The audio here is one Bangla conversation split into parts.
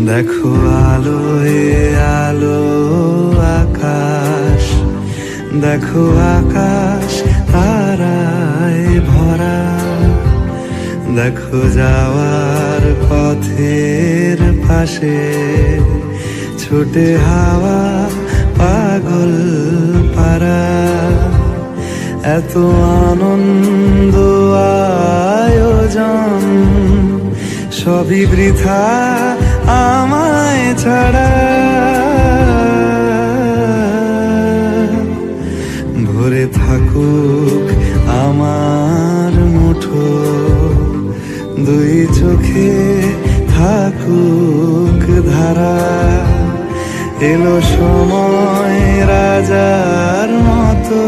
দেখো আলোয় আলো আকাশ, দেখো আকাশ তারায় ভরা, দেখো যাওয়ার পথের পাশে ছুটে হাওয়া পাগল পারা। এত আনন্দ আয়োজন সবই বৃথা আমায় ছাড়া। ভরে থাকুক আমার মুঠো, দুই চোখে থাকুক ধারা। এলো সময় রাজার মতো,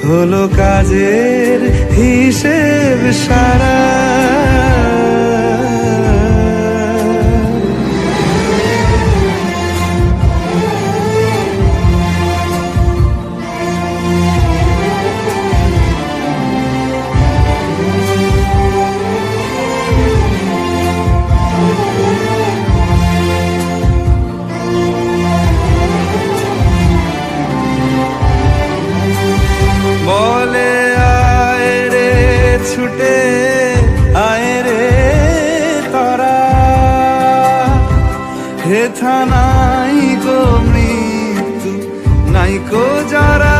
হলো কাজের হিসেব সারা। বলে আয় রে ছুটে আয় রে তারা, হেথা নাই গো মৃত্যু নাই গো যারা।